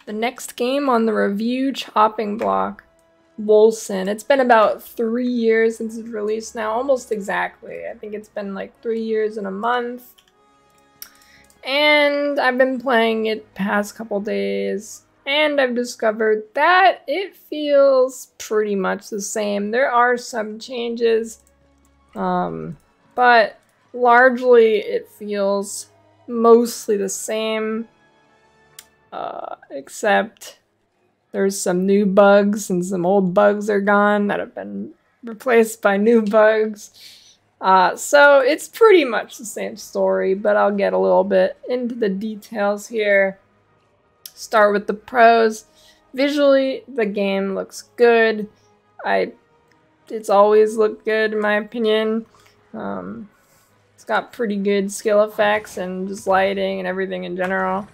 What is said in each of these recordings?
The next game on the review chopping block, Wolcen. It's been about 3 years since it's released now, almost exactly. I think it's been like 3 years and a month. And I've been playing it past couple days, and I've discovered that it feels pretty much the same. There are some changes, but largely it feels mostly the same. Except there's some new bugs and some old bugs are gone that have been replaced by new bugs. So it's pretty much the same story, but I'll get a little bit into the details here. Start with the pros. Visually, the game looks good. It's always looked good in my opinion. It's got pretty good skill effects and just lighting and everything in general.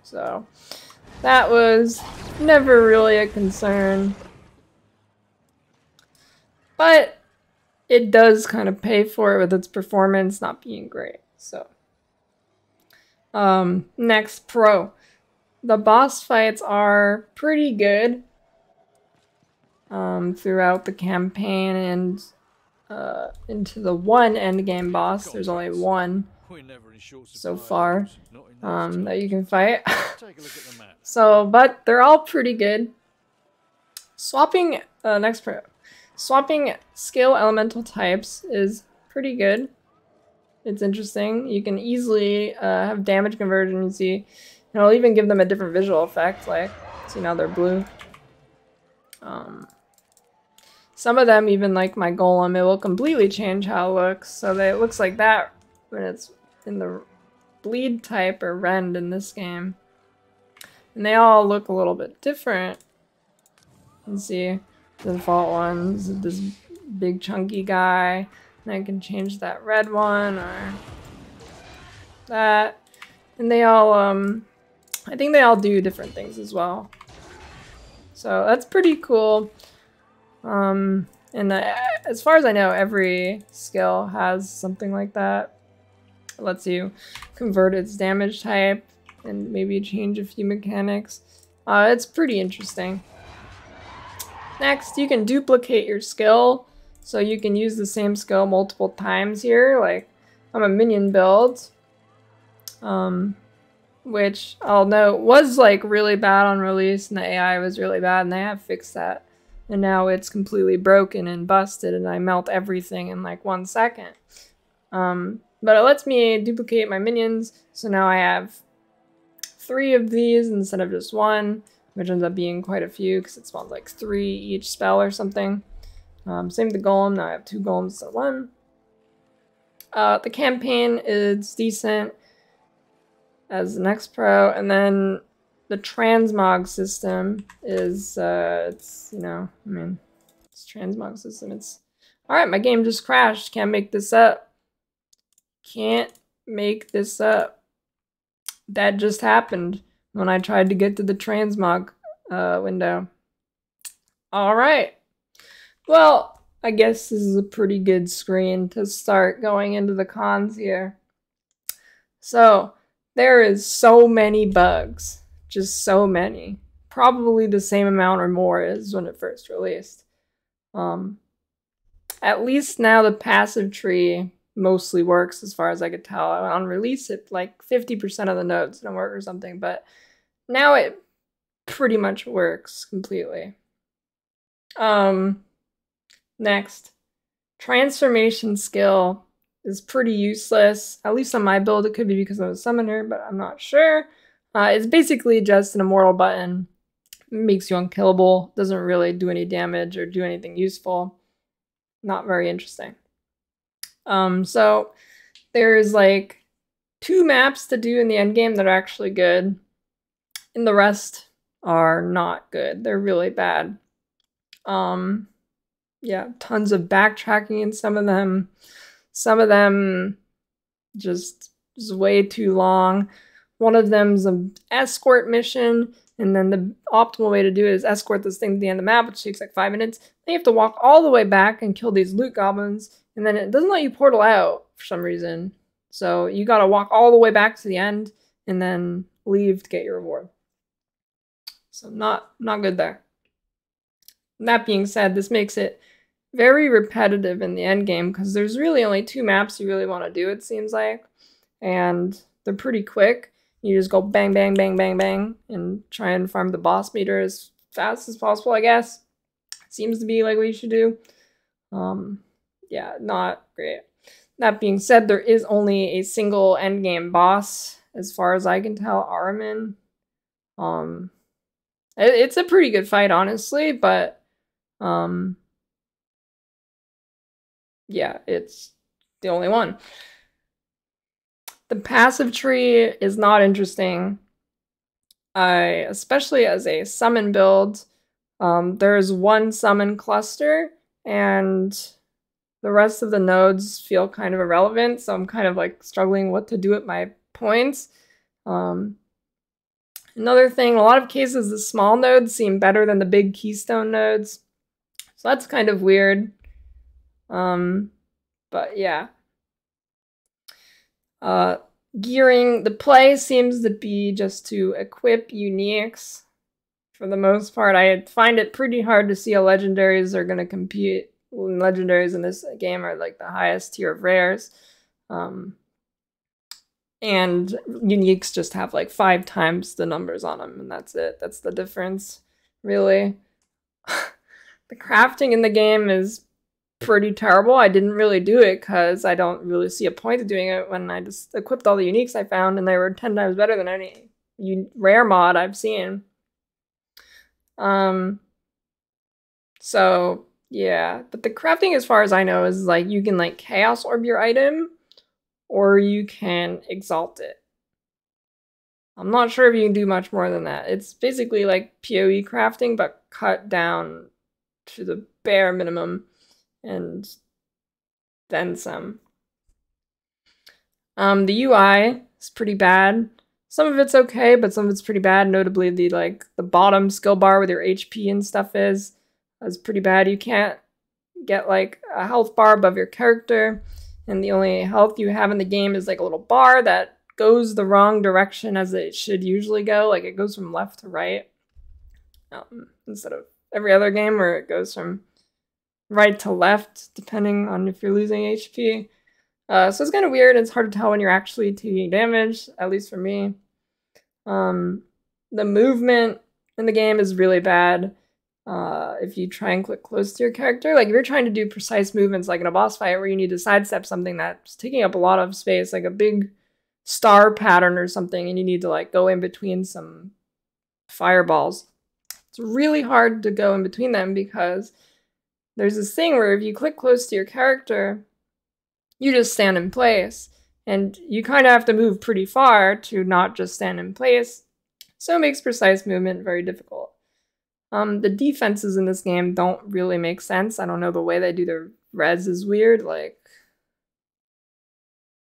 So that was never really a concern. But it does kind of pay for it with its performance not being great. So next, pro. The boss fights are pretty good throughout the campaign and into the one endgame boss. There's only one so far that you can fight. So, but they're all pretty good. Swapping, next pro. Swapping skill elemental types is pretty good. It's interesting. You can easily have damage conversion, you see. And it'll even give them a different visual effect, like, see now they're blue. Some of them, even like my golem, it will completely change how it looks. So that it looks like that when it's in the bleed type or rend in this game. And they all look a little bit different. You can see the default ones, this big chunky guy. And I can change that red one or that. And they all, I think they all do different things as well. So that's pretty cool. And as far as I know, every skill has something like that. It lets you convert its damage type and maybe change a few mechanics. It's pretty interesting. Next, you can duplicate your skill. So you can use the same skill multiple times here. Like, I'm a minion build. Which I'll note was like really bad on release and the AI was really bad and they have fixed that. And now it's completely broken and busted and I melt everything in like 1 second. But it lets me duplicate my minions. So now I have 3 of these instead of just 1, which ends up being quite a few because it spawns like 3 each spell or something. Same with the golem. Now I have 2 golems instead of 1. The campaign is decent as the next pro, and then the transmog system is, it's, you know, I mean, it's transmog system. It's, alright, my game just crashed. Can't make this up. Can't make this up. That just happened when I tried to get to the transmog window. Alright. Well, I guess this is a pretty good screen to start going into the cons here. So, there is so many bugs. Just so many. Probably the same amount or more as when it first released. At least now the passive tree mostly works as far as I could tell. On release it like 50% of the nodes didn't work or something, but now it pretty much works completely. Next, transformation skill is pretty useless. At least on my build, it could be because I'm a summoner, but I'm not sure. It's basically just an immortal button. It makes you unkillable. Doesn't really do any damage or do anything useful. Not very interesting. So there's like 2 maps to do in the endgame that are actually good. And the rest are not good. They're really bad. Yeah, tons of backtracking in some of them. Some of them just is way too long. One of them's an escort mission, and then the optimal way to do it is escort this thing to the end of the map, which takes like 5 minutes. Then you have to walk all the way back and kill these loot goblins, and then it doesn't let you portal out for some reason. So you gotta walk all the way back to the end, and then leave to get your reward. So not good there. That being said, this makes it very repetitive in the end game because there's really only 2 maps you really want to do, it seems like. And they're pretty quick. You just go bang, bang, bang, bang, bang, and try and farm the boss meter as fast as possible, I guess. Seems to be like what you should do. Yeah, not great. That being said, there is only a single endgame boss, as far as I can tell, Aramin. It's a pretty good fight, honestly, but yeah, it's the only one. The passive tree is not interesting. Especially as a summon build, there's 1 summon cluster, and the rest of the nodes feel kind of irrelevant, so I'm kind of like struggling what to do with my points. Another thing, in a lot of cases, the small nodes seem better than the big keystone nodes, so that's kind of weird. But yeah. Gearing, the play seems to be just to equip uniques. For the most part, I find it pretty hard to see how legendaries are going to compete. Legendaries in this game are like the highest tier of rares. And uniques just have like 5 times the numbers on them, and that's it. That's the difference, really. The crafting in the game is pretty terrible. I didn't really do it because I don't really see a point of doing it when I just equipped all the uniques I found, and they were 10 times better than any rare mod I've seen. So yeah, but the crafting, as far as I know, is like you can like chaos orb your item, or you can exalt it. I'm not sure if you can do much more than that. It's basically like PoE crafting, but cut down to the bare minimum, and then some. The UI is pretty bad. Some of it's okay, but some of it's pretty bad. Notably, the bottom skill bar where your HP and stuff is pretty bad. You can't get like a health bar above your character, and the only health you have in the game is like a little bar that goes the wrong direction as it should usually go. Like it goes from left to right, instead of every other game where it goes from right to left, depending on if you're losing HP. So it's kind of weird. It's hard to tell when you're actually taking damage, at least for me. The movement in the game is really bad. If you try and click close to your character, like if you're trying to do precise movements like in a boss fight where you need to sidestep something that's taking up a lot of space, like a big star pattern or something, and you need to like go in between some fireballs, it's really hard to go in between them because there's this thing where if you click close to your character, you just stand in place, and you kind of have to move pretty far to not just stand in place, so it makes precise movement very difficult. The defenses in this game don't really make sense. I don't know, the way they do their res is weird, like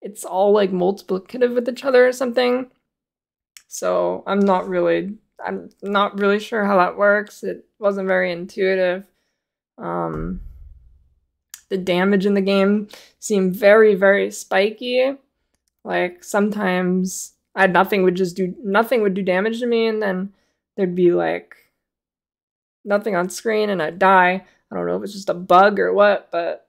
it's all like multiplicative with each other or something, so I'm not really sure how that works. It wasn't very intuitive. The damage in the game seemed very, very spiky. Like sometimes nothing would do damage to me, and then there'd be like nothing on screen and I'd die. I don't know if it's just a bug or what, but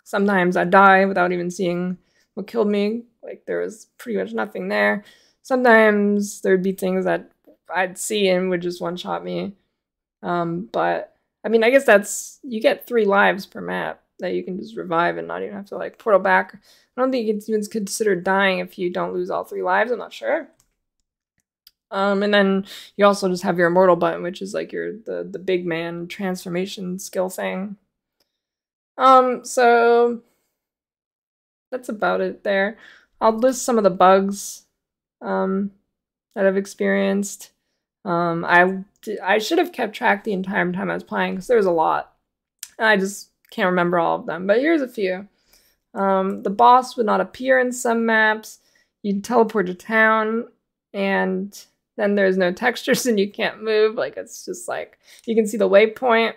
sometimes I'd die without even seeing what killed me. Like there was pretty much nothing there. Sometimes there'd be things that I'd see and would just one-shot me. But I mean, I guess you get 3 lives per map that you can just revive and not even have to like portal back. I don't think it's even considered dying if you don't lose all 3 lives. I'm not sure. And then you also just have your immortal button, which is like the big man transformation skill thing. So that's about it there. I'll list some of the bugs that I've experienced. I should have kept track the entire time I was playing because there was a lot. I just can't remember all of them, but here's a few. The boss would not appear in some maps. You'd teleport to town, and then there's no textures and you can't move. Like it's just like you can see the waypoint,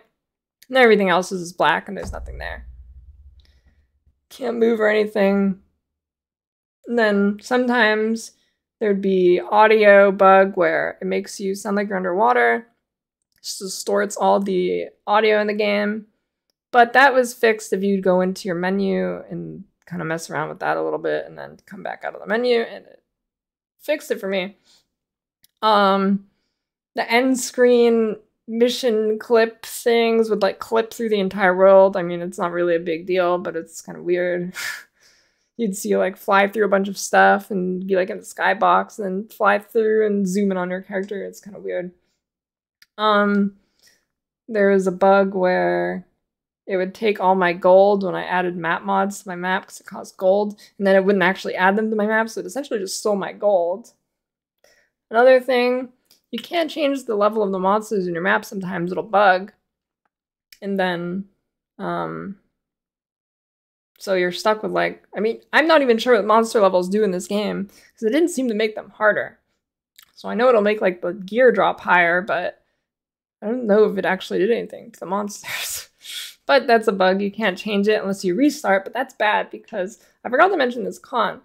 and everything else is just black and there's nothing there. Can't move or anything. And then sometimes There'd be audio bug where it makes you sound like you're underwater. Just distorts all the audio in the game. But that was fixed if you go into your menu and kind of mess around with that a little bit and then come back out of the menu, and it fixed it for me. The end screen mission clip things would like clip through the entire world. I mean, it's not really a big deal, but it's kind of weird. You'd see like fly through a bunch of stuff and be like in the skybox and then fly through and zoom in on your character. It's kind of weird. There was a bug where it would take all my gold when I added map mods to my map because it cost gold, and then it wouldn't actually add them to my map, so it essentially just stole my gold. Another thing, you can't change the level of the monsters in your map. Sometimes it'll bug. And then, so you're stuck with like, I mean, I'm not even sure what monster levels do in this game because it didn't seem to make them harder. So I know it'll make like the gear drop higher, but I don't know if it actually did anything to the monsters. But that's a bug. You can't change it unless you restart, but that's bad because I forgot to mention this con.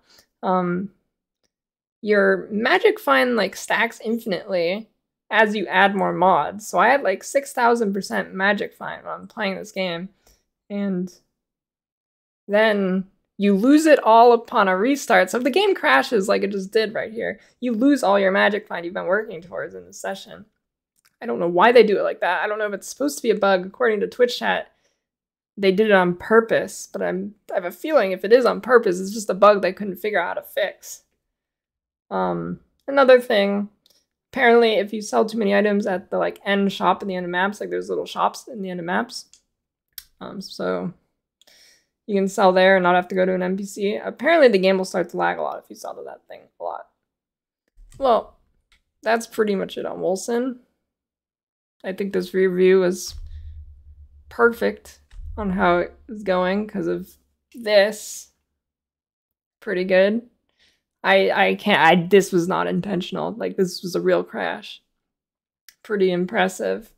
Your magic find like stacks infinitely as you add more mods. So I had like 6,000% magic find when I'm playing this game. And then you lose it all upon a restart. So if the game crashes like it just did right here, you lose all your magic find you've been working towards in the session. I don't know why they do it like that. I don't know if it's supposed to be a bug. According to Twitch chat, they did it on purpose, but I have a feeling if it is on purpose, it's just a bug they couldn't figure out how to fix. Another thing, apparently if you sell too many items at the like end shop in the end of maps, like there's little shops in the end of maps, so you can sell there and not have to go to an NPC. Apparently the game will start to lag a lot if you sell to that thing a lot. Well, that's pretty much it on Wolcen. I think this review was perfect on how it was going because of this. Pretty good. This was not intentional. Like, this was a real crash. Pretty impressive.